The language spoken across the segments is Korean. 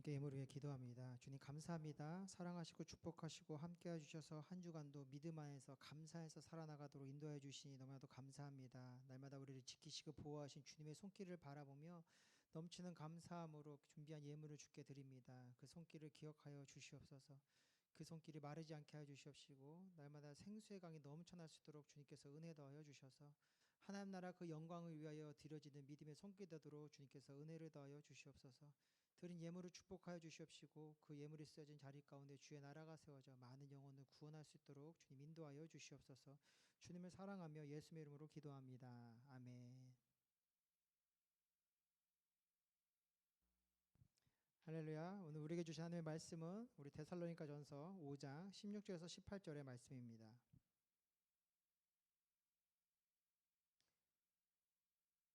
함께 예물을 위해 기도합니다. 주님 감사합니다. 사랑하시고 축복하시고 함께해 주셔서 한 주간도 믿음 안에서 감사해서 살아나가도록 인도해 주시니 너무나도 감사합니다. 날마다 우리를 지키시고 보호하신 주님의 손길을 바라보며 넘치는 감사함으로 준비한 예물을 주께 드립니다. 그 손길을 기억하여 주시옵소서. 그 손길이 마르지 않게 하여 주시옵시고 날마다 생수의 강이 넘쳐날 수 있도록 주님께서 은혜 더하여 주셔서 하나님 나라 그 영광을 위하여 드려지는 믿음의 손길 되도록 주님께서 은혜를 더하여 주시옵소서. 드린 예물을 축복하여 주시옵시고 그 예물이 쓰여진 자리 가운데 주의 나라가 세워져 많은 영혼을 구원할 수 있도록 주님 인도하여 주시옵소서. 주님을 사랑하며 예수의 이름으로 기도합니다. 아멘. 할렐루야. 오늘 우리에게 주신 하나님의 말씀은 우리 데살로니가전서 5장 16절에서 18절의 말씀입니다.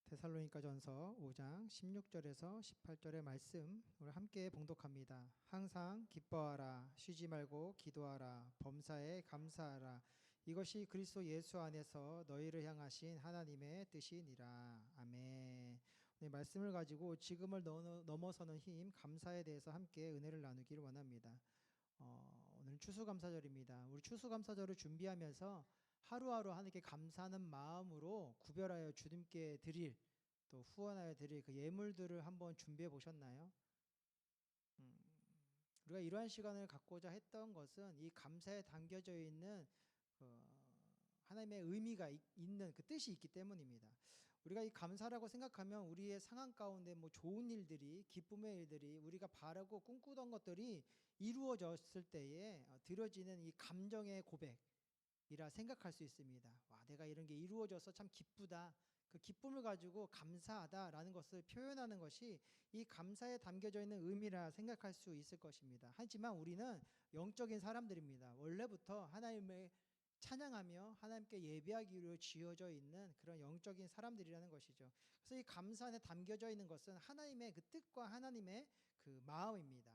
데살로니가전서 5장 16절에서 18절의 말씀 우리 함께 봉독합니다. 항상 기뻐하라, 쉬지 말고 기도하라, 범사에 감사하라. 이것이 그리스도 예수 안에서 너희를 향하신 하나님의 뜻이니라. 아멘. 네, 말씀을 가지고 지금을 넘어서는 힘, 감사에 대해서 함께 은혜를 나누기를 원합니다. 오늘은 추수감사절입니다. 우리 추수감사절을 준비하면서 하루하루 하나님께 감사하는 마음으로 구별하여 주님께 드릴 또 후원하여 드릴 그 예물들을 한번 준비해 보셨나요? 우리가 이러한 시간을 갖고자 했던 것은 이 감사에 담겨져 있는 하나님의 의미가 있는 그 뜻이 있기 때문입니다. 우리가 이 감사라고 생각하면 우리의 상황 가운데 뭐 좋은 일들이, 기쁨의 일들이, 우리가 바라고 꿈꾸던 것들이 이루어졌을 때에 드려지는 이 감정의 고백이라 생각할 수 있습니다. 와, 내가 이런 게 이루어져서 참 기쁘다. 그 기쁨을 가지고 감사하다라는 것을 표현하는 것이 이 감사에 담겨져 있는 의미라 생각할 수 있을 것입니다. 하지만 우리는 영적인 사람들입니다. 원래부터 하나님을 찬양하며 하나님께 예배하기로 지어져 있는 그런 영적인 사람들이라는 것이죠. 그래서 이 감사 안에 담겨져 있는 것은 하나님의 그 뜻과 하나님의 그 마음입니다.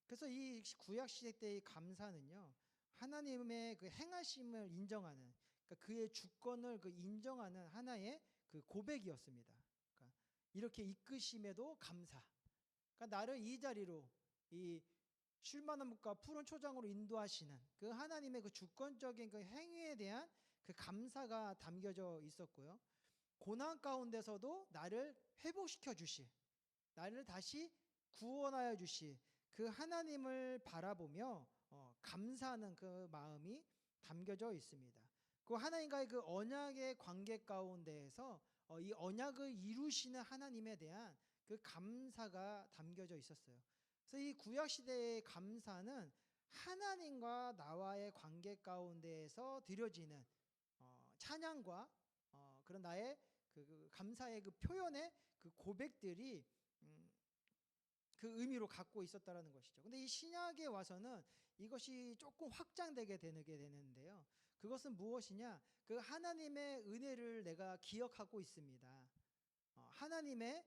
그래서 이 구약 시대 때의 감사는요, 하나님의 그 행하심을 인정하는, 그러니까 그의 주권을 그 인정하는 하나의 그 고백이었습니다. 그러니까 이렇게 이끄심에도 감사. 그러니까 나를 이 자리로 이 쉴만한 묵과 푸른 초장으로 인도하시는 그 하나님의 그 주권적인 그 행위에 대한 그 감사가 담겨져 있었고요. 고난 가운데서도 나를 회복시켜 주실, 나를 다시 구원하여 주실 그 하나님을 바라보며 감사하는 그 마음이 담겨져 있습니다. 그 하나님과의 그 언약의 관계 가운데에서 이 언약을 이루시는 하나님에 대한 그 감사가 담겨져 있었어요. 그래서 이 구약 시대의 감사는 하나님과 나와의 관계 가운데에서 드려지는 찬양과 그런 나의 그 감사의 그 표현의 그 고백들이 그 의미로 갖고 있었다라는 것이죠. 근데 이 신약에 와서는 이것이 조금 확장되게 되는데요. 그것은 무엇이냐? 그 하나님의 은혜를 내가 기억하고 있습니다. 하나님의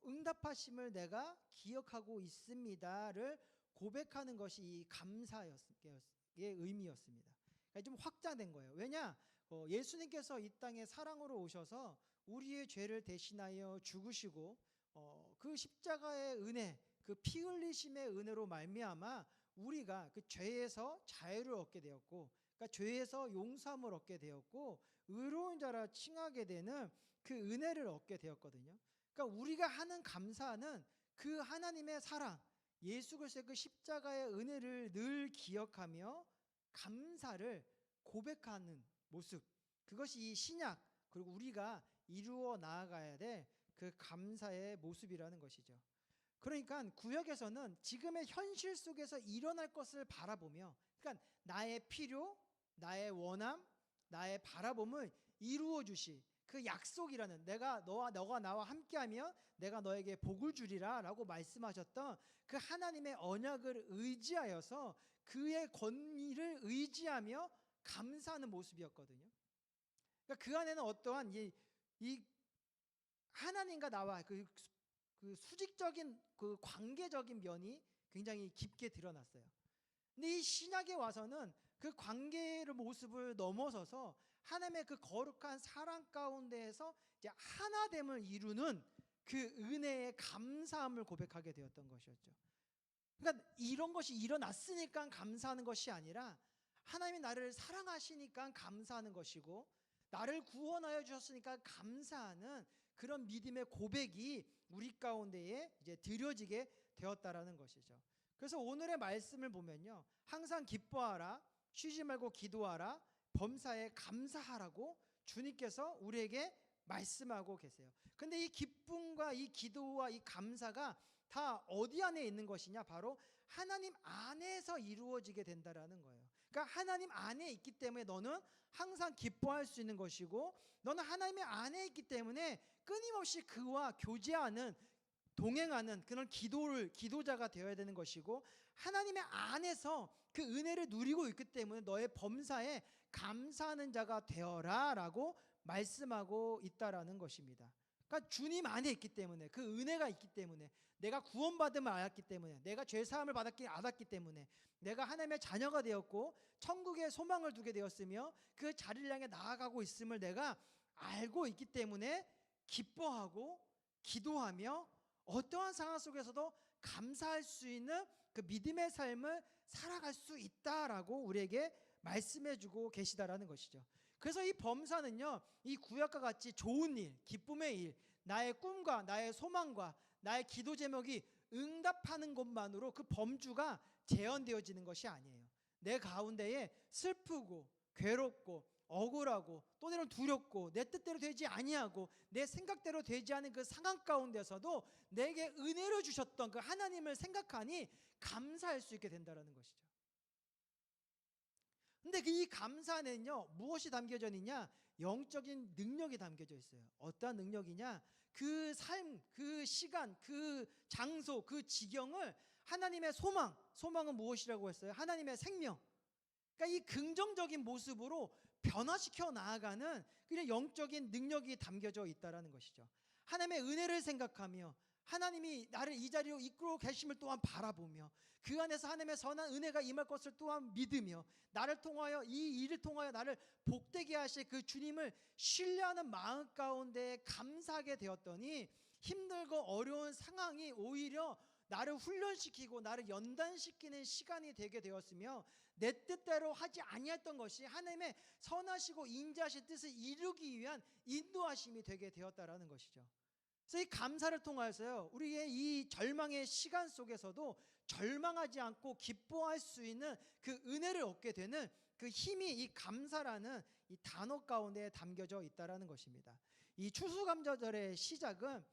응답하심을 내가 기억하고 있습니다를 고백하는 것이 이 감사의 의미였습니다. 그러니까 좀 확장된 거예요. 왜냐? 예수님께서 이 땅에 사랑으로 오셔서 우리의 죄를 대신하여 죽으시고 그 십자가의 은혜, 그 피 흘리심의 은혜로 말미암아 우리가 그 죄에서 자유를 얻게 되었고, 그러니까 죄에서 용서함을 얻게 되었고 의로운 자라 칭하게 되는 그 은혜를 얻게 되었거든요. 그러니까 우리가 하는 감사는 그 하나님의 사랑, 예수 그리스도의 그 십자가의 은혜를 늘 기억하며 감사를 고백하는 모습, 그것이 이 신약 그리고 우리가 이루어 나아가야 될 그 감사의 모습이라는 것이죠. 그러니까 구약에서는 지금의 현실 속에서 일어날 것을 바라보며, 그러니까 나의 필요, 나의 원함, 나의 바라봄을 이루어 주실 그 약속이라는, 너가 나와 함께하면 내가 너에게 복을 주리라라고 말씀하셨던 그 하나님의 언약을 의지하여서 그의 권위를 의지하며 감사하는 모습이었거든요. 그러니까 그 안에는 어떠한 이 하나님과 나와 그 수직적인 그 관계적인 면이 굉장히 깊게 드러났어요. 근데 이 신약에 와서는 그 관계의 모습을 넘어서서 하나님의 그 거룩한 사랑 가운데에서 이제 하나됨을 이루는 그 은혜의 감사함을 고백하게 되었던 것이었죠. 그러니까 이런 것이 일어났으니까 감사하는 것이 아니라 하나님이 나를 사랑하시니까 감사하는 것이고, 나를 구원하여 주셨으니까 감사하는 그런 믿음의 고백이 우리 가운데에 이제 드려지게 되었다라는 것이죠. 그래서 오늘의 말씀을 보면요, 항상 기뻐하라, 쉬지 말고 기도하라, 범사에 감사하라고 주님께서 우리에게 말씀하고 계세요. 근데 이 기쁨과 이 기도와 이 감사가 다 어디 안에 있는 것이냐? 바로 하나님 안에서 이루어지게 된다라는 거예요. 그러니까 하나님 안에 있기 때문에 너는 항상 기뻐할 수 있는 것이고, 너는 하나님의 안에 있기 때문에 끊임없이 그와 교제하는, 동행하는 그런 기도자가 되어야 되는 것이고, 하나님의 안에서 그 은혜를 누리고 있기 때문에 너의 범사에 감사하는 자가 되어라라고 말씀하고 있다라는 것입니다. 그러니까 주님 안에 있기 때문에, 그 은혜가 있기 때문에, 내가 구원받음을 알았기 때문에, 내가 죄사함을 알았기 때문에, 내가 하나님의 자녀가 되었고 천국에 소망을 두게 되었으며 그 자리를 향해 나아가고 있음을 내가 알고 있기 때문에 기뻐하고 기도하며 어떠한 상황 속에서도 감사할 수 있는 그 믿음의 삶을 살아갈 수 있다라고 우리에게 말씀해주고 계시다라는 것이죠. 그래서 이 범사는요, 이 구약과 같이 좋은 일, 기쁨의 일, 나의 꿈과 나의 소망과 나의 기도 제목이 응답하는 것만으로 그 범주가 재현되어지는 것이 아니에요. 내 가운데에 슬프고 괴롭고 억울하고 또 때로는 두렵고 내 뜻대로 되지 아니하고 내 생각대로 되지 않은 그 상황 가운데서도 내게 은혜를 주셨던 그 하나님을 생각하니 감사할 수 있게 된다는 것이죠. 근데 이 감사 안에는요, 무엇이 담겨져 있냐? 영적인 능력이 담겨져 있어요. 어떠한 능력이냐? 그 삶, 그 시간, 그 장소, 그 지경을 하나님의 소망은 무엇이라고 했어요? 하나님의 생명. 그러니까 이 긍정적인 모습으로 변화시켜 나아가는 그냥 영적인 능력이 담겨져 있다라는 것이죠. 하나님의 은혜를 생각하며 하나님이 나를 이 자리로 이끌어 계심을 또한 바라보며 그 안에서 하나님의 선한 은혜가 임할 것을 또한 믿으며 나를 통하여, 이 일을 통하여 나를 복되게 하실 그 주님을 신뢰하는 마음 가운데 감사하게 되었더니 힘들고 어려운 상황이 오히려 나를 훈련시키고 나를 연단시키는 시간이 되게 되었으며, 내 뜻대로 하지 아니했던 것이 하나님의 선하시고 인자하신 뜻을 이루기 위한 인도하심이 되게 되었다라는 것이죠. 그래서 이 감사를 통하여서요, 우리의 이 절망의 시간 속에서도 절망하지 않고 기뻐할 수 있는 그 은혜를 얻게 되는 그 힘이 이 감사라는 이 단어 가운데 담겨져 있다라는 것입니다. 이 추수감사절의 시작은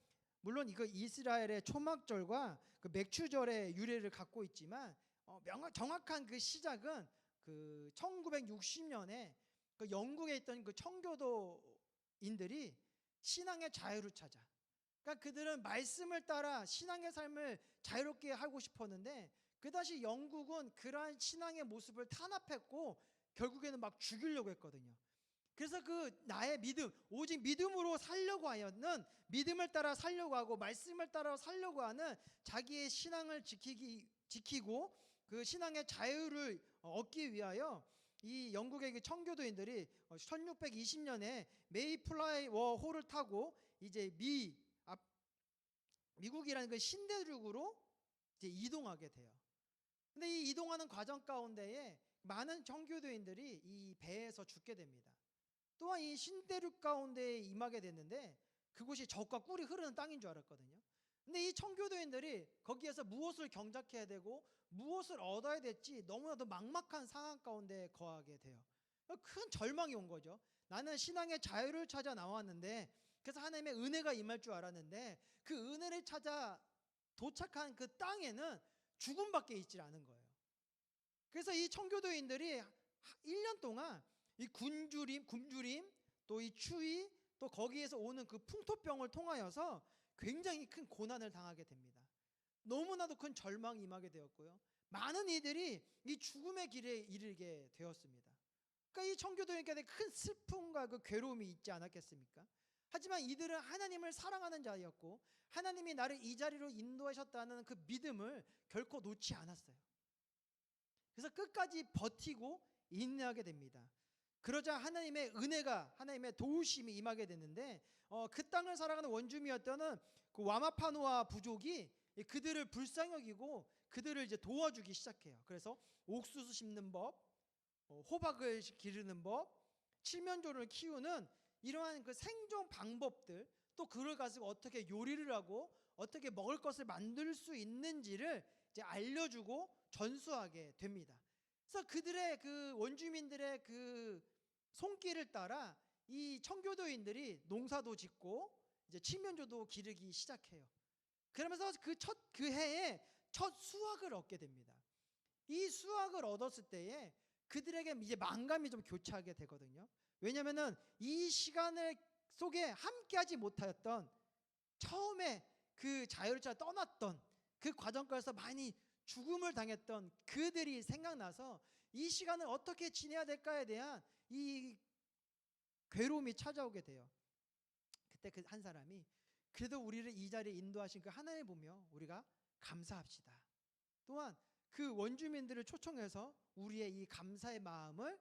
물론 이거 이스라엘의 초막절과 그 맥추절의 유래를 갖고 있지만 정확한 그 시작은 그 1960년에 그 영국에 있던 그 청교도인들이 신앙의 자유를 찾아, 그러니까 그들은 말씀을 따라 신앙의 삶을 자유롭게 하고 싶었는데 그 당시 영국은 그러한 신앙의 모습을 탄압했고 결국에는 막 죽이려고 했거든요. 그래서 그 나의 믿음, 오직 믿음으로 살려고 하였는, 믿음을 따라 살려고 하고 말씀을 따라 살려고 하는 자기의 신앙을 지키고 그 신앙의 자유를 얻기 위하여 이 영국의 그 청교도인들이 1620년에 메이플라워 호를 타고 이제 미국이라는 그 신대륙으로 이제 이동하게 돼요. 근데 이 이동하는 과정 가운데에 많은 청교도인들이 이 배에서 죽게 됩니다. 또한 이 신대륙 가운데에 임하게 됐는데 그곳이 젖과 꿀이 흐르는 땅인 줄 알았거든요. 근데 이 청교도인들이 거기에서 무엇을 경작해야 되고 무엇을 얻어야 될지 너무나도 막막한 상황 가운데 거하게 돼요. 큰 절망이 온 거죠. 나는 신앙의 자유를 찾아 나왔는데, 그래서 하나님의 은혜가 임할 줄 알았는데 그 은혜를 찾아 도착한 그 땅에는 죽음밖에 있지 않은 거예요. 그래서 이 청교도인들이 1년 동안 이 굶주림, 또 이 추위, 또 거기에서 오는 그 풍토병을 통하여서 굉장히 큰 고난을 당하게 됩니다. 너무나도 큰 절망이 임하게 되었고요. 많은 이들이 이 죽음의 길에 이르게 되었습니다. 그러니까 이 청교도인에게 큰 슬픔과 그 괴로움이 있지 않았겠습니까? 하지만 이들은 하나님을 사랑하는 자였고 하나님이 나를 이 자리로 인도하셨다는 그 믿음을 결코 놓지 않았어요. 그래서 끝까지 버티고 인내하게 됩니다. 그러자 하나님의 은혜가, 하나님의 도우심이 임하게 됐는데 그 땅을 살아가는 원주민이었던 그 와마파누아 부족이 그들을 불쌍히 여기고 그들을 이제 도와주기 시작해요. 그래서 옥수수 심는 법, 호박을 기르는 법, 칠면조를 키우는 이러한 그 생존 방법들, 또 그걸 가지고 어떻게 요리를 하고 어떻게 먹을 것을 만들 수 있는지를 이제 알려주고 전수하게 됩니다. 그래서 그들의 그 원주민들의 그 손길을 따라 이 청교도인들이 농사도 짓고 이제 칠면조도 기르기 시작해요. 그러면서 그 해에 첫 수확을 얻게 됩니다. 이 수확을 얻었을 때에 그들에게 이제 만감이 좀 교차하게 되거든요. 왜냐하면은 이 시간을 속에 함께하지 못하였던, 처음에 그 자유를 떠났던 그 과정까지서 많이 죽음을 당했던 그들이 생각나서 이 시간을 어떻게 지내야 될까에 대한 이 괴로움이 찾아오게 돼요. 그때 그 한 사람이, 그래도 우리를 이 자리에 인도하신 그 하나님을 보며 우리가 감사합시다. 또한 그 원주민들을 초청해서 우리의 이 감사의 마음을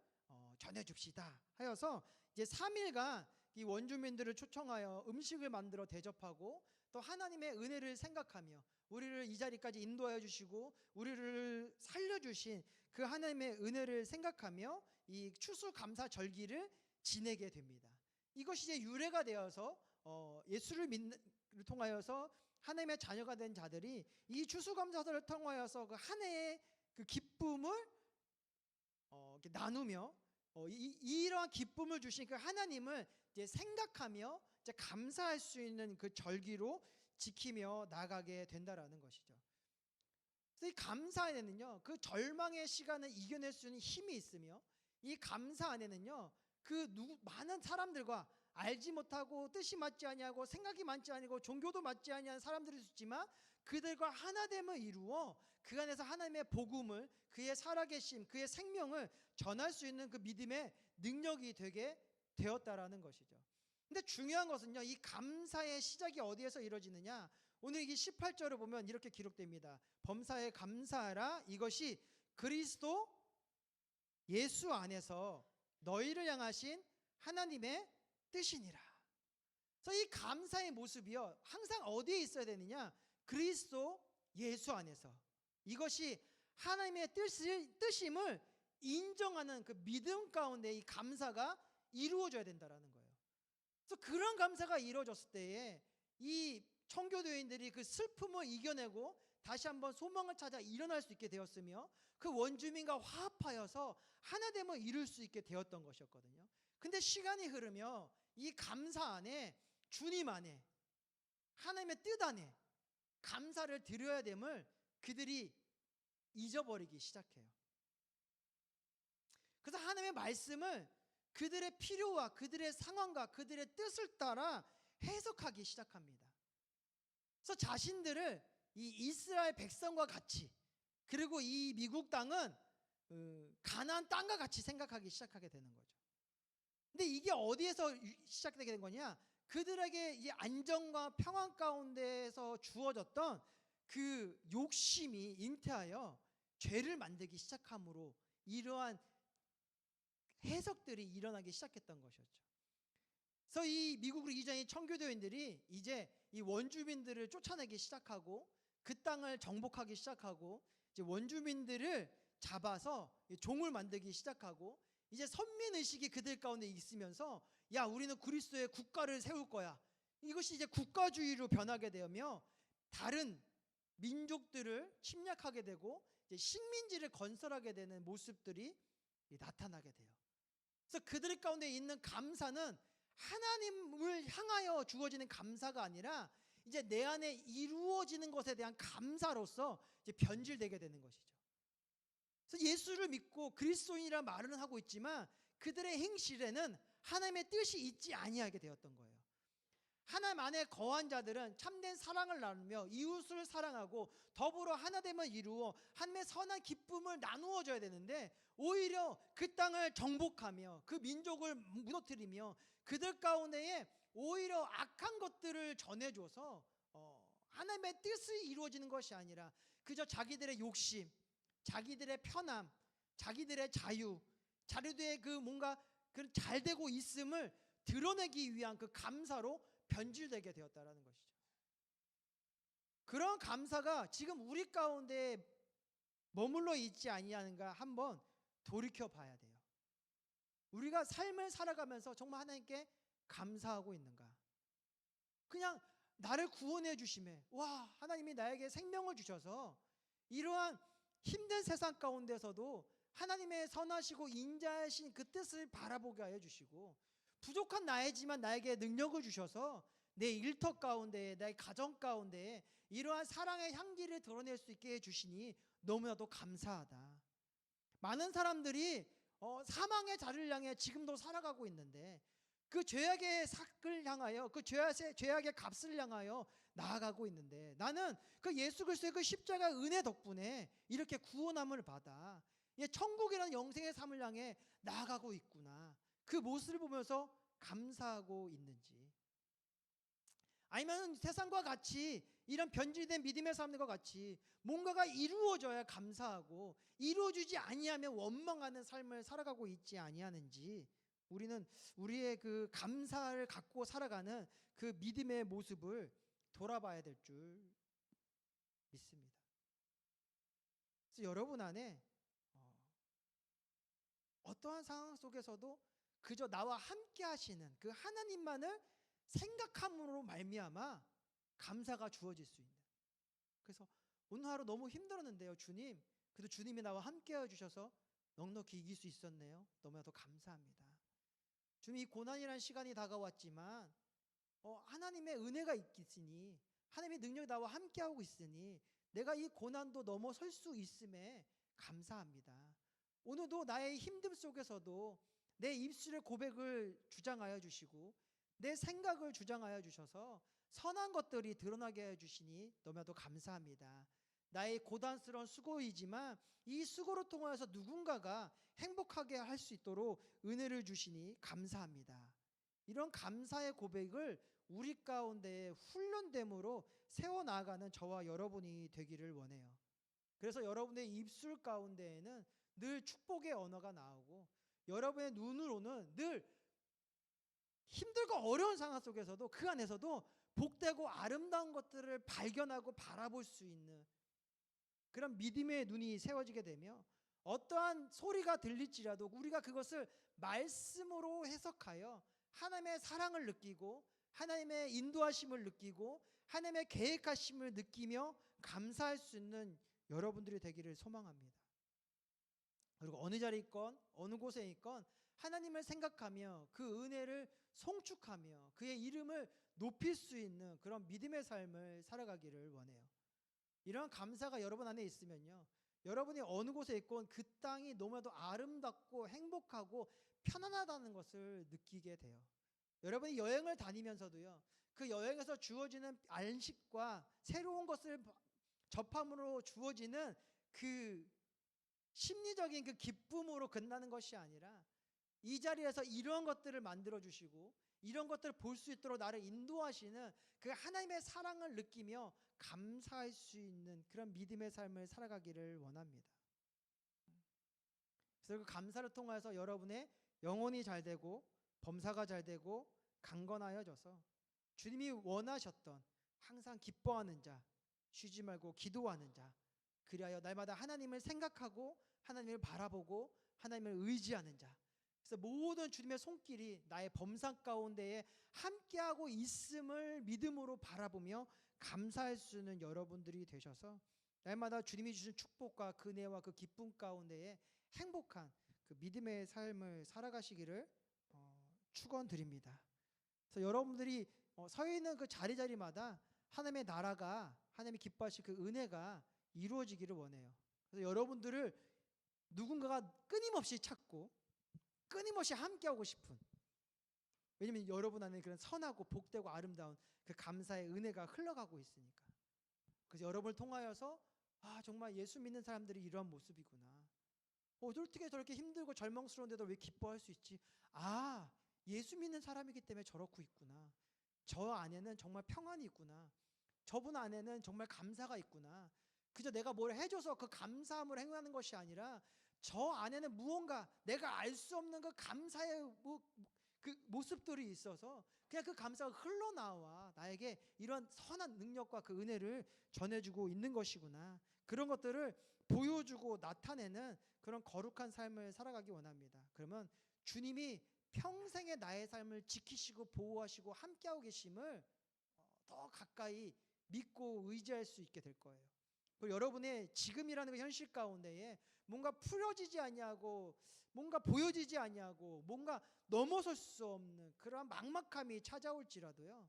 전해줍시다 하여서 이제 3일간 이 원주민들을 초청하여 음식을 만들어 대접하고, 또 하나님의 은혜를 생각하며 우리를 이 자리까지 인도하여 주시고 우리를 살려주신 그 하나님의 은혜를 생각하며 이 추수감사절기를 지내게 됩니다. 이것이 이제 유래가 되어서 예수를 통하여서 하나님의 자녀가 된 자들이 이 추수감사절을 통하여서 그 한 해의 그 기쁨을 이렇게 나누며 이러한 기쁨을 주신 그 하나님을 이제 생각하며 이제 감사할 수 있는 그 절기로 지키며 나가게 된다라는 것이죠. 그래서 이 감사 안에는요, 그 절망의 시간을 이겨낼 수 있는 힘이 있으며, 이 감사 안에는요, 많은 사람들과 알지 못하고 뜻이 맞지 아니하고 생각이 맞지 아니고 종교도 맞지 아니한 사람들일 수 있지만 그들과 하나됨을 이루어 그 안에서 하나님의 복음을, 그의 살아계심, 그의 생명을 전할 수 있는 그 믿음의 능력이 되게 되었다라는 것이죠. 근데 중요한 것은요, 이 감사의 시작이 어디에서 이루어지느냐, 오늘 이 18절을 보면 이렇게 기록됩니다. 범사에 감사하라, 이것이 그리스도 예수 안에서 너희를 향하신 하나님의 뜻이니라. 그래서 이 감사의 모습이요, 항상 어디에 있어야 되느냐, 그리스도 예수 안에서, 이것이 하나님의 뜻임을 인정하는 그 믿음 가운데 이 감사가 이루어져야 된다라는 거예요. 그래서 그런 감사가 이루어졌을 때에 이 청교도인들이 그 슬픔을 이겨내고 다시 한번 소망을 찾아 일어날 수 있게 되었으며, 그 원주민과 화합하여서 하나됨을 이룰 수 있게 되었던 것이었거든요. 근데 시간이 흐르며 이 감사 안에, 주님 안에, 하나님의 뜻 안에 감사를 드려야 됨을 그들이 잊어버리기 시작해요. 그래서 하나님의 말씀을 그들의 필요와 그들의 상황과 그들의 뜻을 따라 해석하기 시작합니다. 그래서 자신들을 이 이스라엘 백성과 같이, 그리고 이 미국 땅은 가나안 땅과 같이 생각하기 시작하게 되는 거죠. 근데 이게 어디에서 시작되게 된 거냐, 그들에게 이 안정과 평안 가운데에서 주어졌던 그 욕심이 잉태하여 죄를 만들기 시작함으로 이러한 해석들이 일어나기 시작했던 것이었죠. 그래서 이 미국으로 이전인 청교도인들이 이제 이 원주민들을 쫓아내기 시작하고 그 땅을 정복하기 시작하고 이제 원주민들을 잡아서 종을 만들기 시작하고, 이제 선민의식이 그들 가운데 있으면서 야, 우리는 그리스도의 국가를 세울 거야, 이것이 이제 국가주의로 변하게 되며 다른 민족들을 침략하게 되고 이제 식민지를 건설하게 되는 모습들이 나타나게 돼요. 그래서 그들 가운데 있는 감사는 하나님을 향하여 주어지는 감사가 아니라 이제 내 안에 이루어지는 것에 대한 감사로서 이제 변질되게 되는 것이죠. 그래서 예수를 믿고 그리스도인이라 말은 하고 있지만 그들의 행실에는 하나님의 뜻이 있지 아니하게 되었던 거예요. 하나님 안에 거한 자들은 참된 사랑을 나누며 이웃을 사랑하고 더불어 하나됨을 이루어 하나님의 선한 기쁨을 나누어 줘야 되는데, 오히려 그 땅을 정복하며 그 민족을 무너뜨리며 그들 가운데에 오히려 악한 것들을 전해줘서 하나님의 뜻이 이루어지는 것이 아니라 그저 자기들의 욕심, 자기들의 편함, 자기들의 자유, 자기들의 그 뭔가 그 잘되고 있음을 드러내기 위한 그 감사로 변질되게 되었다라는 것이죠. 그런 감사가 지금 우리 가운데 머물러 있지 아니하는가 한번 돌이켜 봐야 돼요. 우리가 삶을 살아가면서 정말 하나님께 감사하고 있는가? 그냥 나를 구원해 주심에, 와, 하나님이 나에게 생명을 주셔서 이러한 힘든 세상 가운데서도 하나님의 선하시고 인자하신 그 뜻을 바라보게 하여 주시고, 부족한 나이지만 나에게 능력을 주셔서 내 일터 가운데, 내 가정 가운데 이러한 사랑의 향기를 드러낼 수 있게 해주시니 너무나도 감사하다. 많은 사람들이 사망의 자리를 향해 지금도 살아가고 있는데, 그 죄악의 삭을 향하여, 그 죄악의 값을 향하여 나아가고 있는데, 나는 그 예수 그리스도의 그 십자가 은혜 덕분에 이렇게 구원함을 받아 천국이라는 영생의 삶을 향해 나아가고 있구나. 그 모습을 보면서 감사하고 있는지, 아니면 세상과 같이 이런 변질된 믿음의 사람들과 같이 뭔가가 이루어져야 감사하고 이루어지지 아니하면 원망하는 삶을 살아가고 있지 아니하는지, 우리는 우리의 그 감사를 갖고 살아가는 그 믿음의 모습을 돌아봐야 될 줄 믿습니다. 그래서 여러분 안에 어떠한 상황 속에서도 그저 나와 함께 하시는 그 하나님만을 생각함으로 말미암아 감사가 주어질 수 있는, 그래서 오늘 하루 너무 힘들었는데요, 주님, 그래도 주님이 나와 함께 해주셔서 넉넉히 이길 수 있었네요. 너무나도 감사합니다. 주님, 이 고난이라는 시간이 다가왔지만 하나님의 은혜가 있으니, 하나님의 능력이 나와 함께하고 있으니 내가 이 고난도 넘어설 수 있음에 감사합니다. 오늘도 나의 힘듦 속에서도 내 입술의 고백을 주장하여 주시고 내 생각을 주장하여 주셔서 선한 것들이 드러나게 해주시니 너무나도 감사합니다. 나의 고단스러운 수고이지만 이 수고를 통하여서 누군가가 행복하게 할 수 있도록 은혜를 주시니 감사합니다. 이런 감사의 고백을 우리 가운데 훈련됨으로 세워나가는 저와 여러분이 되기를 원해요. 그래서 여러분의 입술 가운데에는 늘 축복의 언어가 나오고, 여러분의 눈으로는 늘 힘들고 어려운 상황 속에서도 그 안에서도 복되고 아름다운 것들을 발견하고 바라볼 수 있는 그런 믿음의 눈이 세워지게 되며, 어떠한 소리가 들릴지라도 우리가 그것을 말씀으로 해석하여 하나님의 사랑을 느끼고 하나님의 인도하심을 느끼고 하나님의 계획하심을 느끼며 감사할 수 있는 여러분들이 되기를 소망합니다. 그리고 어느 자리에 있건 어느 곳에 있건 하나님을 생각하며 그 은혜를 송축하며 그의 이름을 높일 수 있는 그런 믿음의 삶을 살아가기를 원해요. 이런 감사가 여러분 안에 있으면요, 여러분이 어느 곳에 있건 그 땅이 너무나도 아름답고 행복하고 편안하다는 것을 느끼게 돼요. 여러분이 여행을 다니면서도요, 그 여행에서 주어지는 안식과 새로운 것을 접함으로 주어지는 그 심리적인 그 기쁨으로 끝나는 것이 아니라, 이 자리에서 이런 것들을 만들어 주시고 이런 것들을 볼 수 있도록 나를 인도하시는 그 하나님의 사랑을 느끼며 감사할 수 있는 그런 믿음의 삶을 살아가기를 원합니다. 그래서 그 감사를 통해서 여러분의 영혼이 잘 되고 범사가 잘 되고 강건하여져서 주님이 원하셨던 항상 기뻐하는 자, 쉬지 말고 기도하는 자, 그리하여 날마다 하나님을 생각하고 하나님을 바라보고 하나님을 의지하는 자, 그래서 모든 주님의 손길이 나의 범상 가운데에 함께하고 있음을 믿음으로 바라보며 감사할 수 있는 여러분들이 되셔서 날마다 주님이 주신 축복과 그 은혜와 그 기쁨 가운데에 행복한 그 믿음의 삶을 살아가시기를 축원드립니다. 그래서 여러분들이 서 있는 그 자리자리마다 하나님의 나라가, 하나님이 기뻐하실 그 은혜가 이루어지기를 원해요. 그래서 여러분들을 누군가가 끊임없이 찾고 끊임없이 함께하고 싶은, 왜냐하면 여러분 안에 그런 선하고 복되고 아름다운 그 감사의 은혜가 흘러가고 있으니까. 그래서 여러분을 통하여서 정말 예수 믿는 사람들이 이러한 모습이구나, 어떻게 저렇게 힘들고 절망스러운데도 왜 기뻐할 수 있지, 예수 믿는 사람이기 때문에 저렇고 있구나, 저 안에는 정말 평안이 있구나, 저분 안에는 정말 감사가 있구나, 그저 내가 뭘 해줘서 그 감사함을 행하는 것이 아니라 저 안에는 무언가 내가 알 수 없는 그 감사의 그 모습들이 있어서 그냥 그 감사가 흘러나와 나에게 이런 선한 능력과 그 은혜를 전해주고 있는 것이구나. 그런 것들을 보여주고 나타내는 그런 거룩한 삶을 살아가기 원합니다. 그러면 주님이 평생의 나의 삶을 지키시고 보호하시고 함께하고 계심을 더 가까이 믿고 의지할 수 있게 될 거예요. 그리고 여러분의 지금이라는 그 현실 가운데에 뭔가 풀어지지 아니하고 뭔가 보여지지 아니하고 뭔가 넘어설 수 없는 그러한 막막함이 찾아올지라도요,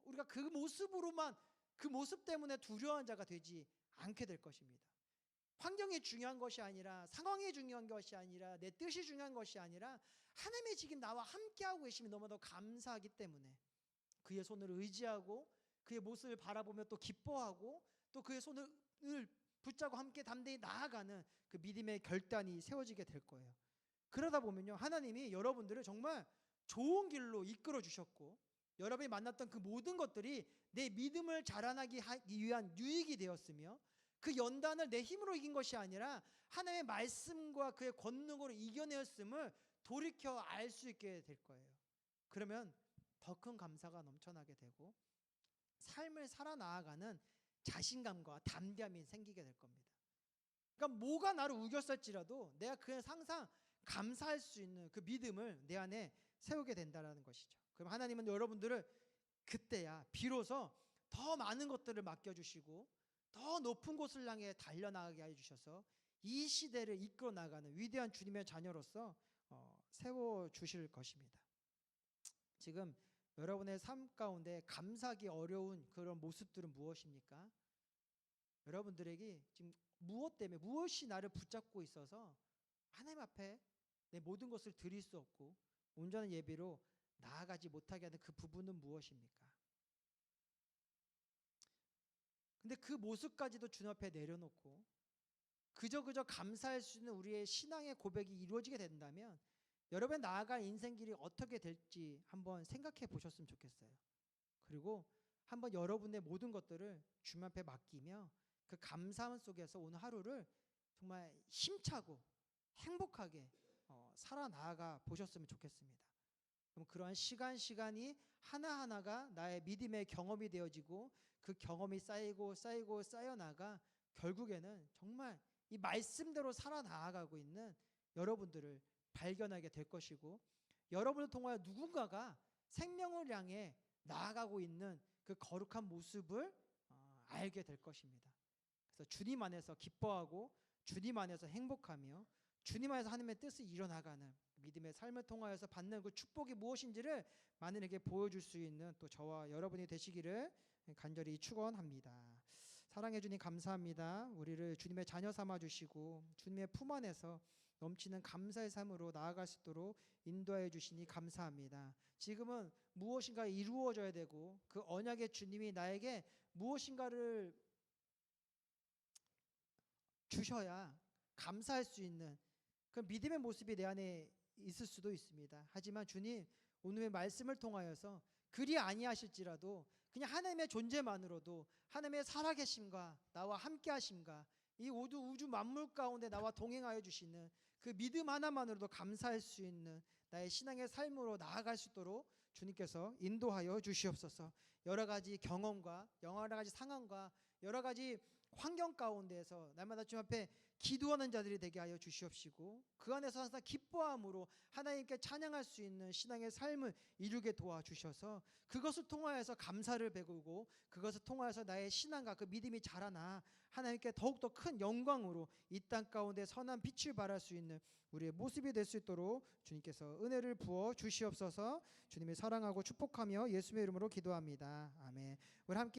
우리가 그 모습으로만, 그 모습 때문에 두려워한 자가 되지 않게 될 것입니다. 환경이 중요한 것이 아니라, 상황이 중요한 것이 아니라, 내 뜻이 중요한 것이 아니라 하나님의 지금 나와 함께하고 계심이 너무나도 감사하기 때문에 그의 손을 의지하고 그의 모습을 바라보며 또 기뻐하고 또 그의 손을 붙잡고 함께 담대히 나아가는 그 믿음의 결단이 세워지게 될 거예요. 그러다 보면요, 하나님이 여러분들을 정말 좋은 길로 이끌어 주셨고 여러분이 만났던 그 모든 것들이 내 믿음을 자라나기 위한 유익이 되었으며, 그 연단을 내 힘으로 이긴 것이 아니라 하나님의 말씀과 그의 권능으로 이겨내었음을 돌이켜 알 수 있게 될 거예요. 그러면 더 큰 감사가 넘쳐나게 되고 삶을 살아나가는 자신감과 담대함이 생기게 될 겁니다. 그러니까 뭐가 나를 우겼을지라도 내가 그에 항상 감사할 수 있는 그 믿음을 내 안에 세우게 된다는 것이죠. 그럼 하나님은 여러분들을 그때야 비로소 더 많은 것들을 맡겨주시고 더 높은 곳을 향해 달려나가게 해주셔서 이 시대를 이끌어 나가는 위대한 주님의 자녀로서 세워주실 것입니다. 지금 여러분의 삶 가운데 감사하기 어려운 그런 모습들은 무엇입니까? 여러분들에게 지금 무엇 때문에, 무엇이 나를 붙잡고 있어서 하나님 앞에 내 모든 것을 드릴 수 없고 온전한 예배로 나아가지 못하게 하는 그 부분은 무엇입니까? 근데 그 모습까지도 주님 앞에 내려놓고 그저 감사할 수 있는 우리의 신앙의 고백이 이루어지게 된다면 여러분의 나아갈 인생길이 어떻게 될지 한번 생각해 보셨으면 좋겠어요. 그리고 한번 여러분의 모든 것들을 주님 앞에 맡기며 그 감사함 속에서 오늘 하루를 정말 힘차고 행복하게 살아나가 보셨으면 좋겠습니다. 그럼 그러한 시간이 하나하나가 나의 믿음의 경험이 되어지고 그 경험이 쌓이고 쌓여나가 결국에는 정말 이 말씀대로 살아나가고 있는 여러분들을 발견하게 될 것이고, 여러분을 통하여 누군가가 생명을 향해 나아가고 있는 그 거룩한 모습을 알게 될 것입니다. 그래서 주님 안에서 기뻐하고 주님 안에서 행복하며 주님 안에서 하나님의 뜻을 이뤄나가는 믿음의 삶을 통하여서 받는 그 축복이 무엇인지를 많은에게 보여줄 수 있는 또 저와 여러분이 되시기를 간절히 축원합니다. 사랑해 주님 감사합니다. 우리를 주님의 자녀 삼아 주시고 주님의 품 안에서 넘치는 감사의 삶으로 나아갈 수 있도록 인도해 주시니 감사합니다. 지금은 무엇인가 이루어져야 되고 그 언약의 주님이 나에게 무엇인가를 주셔야 감사할 수 있는 그 믿음의 모습이 내 안에 있을 수도 있습니다. 하지만 주님, 오늘의 말씀을 통하여서 그리 아니하실지라도 그냥 하나님의 존재만으로도 하나님의 살아계심과 나와 함께하심과 이 우주 만물 가운데 나와 동행하여 주시는 그 믿음 하나만으로도 감사할 수 있는 나의 신앙의 삶으로 나아갈 수 있도록 주님께서 인도하여 주시옵소서. 여러 가지 경험과 여러 가지 상황과 여러 가지 환경 가운데에서 날마다 주님 앞에 기도하는 자들이 되게 하여 주시옵시고 그 안에서 항상 기뻐함으로 하나님께 찬양할 수 있는 신앙의 삶을 이루게 도와주셔서 그것을 통하여서 감사를 배우고 그것을 통하여서 나의 신앙과 그 믿음이 자라나 하나님께 더욱더 큰 영광으로 이 땅 가운데 선한 빛을 발할 수 있는 우리의 모습이 될 수 있도록 주님께서 은혜를 부어 주시옵소서. 주님이 사랑하고 축복하며 예수의 이름으로 기도합니다. 아멘. 우리 함께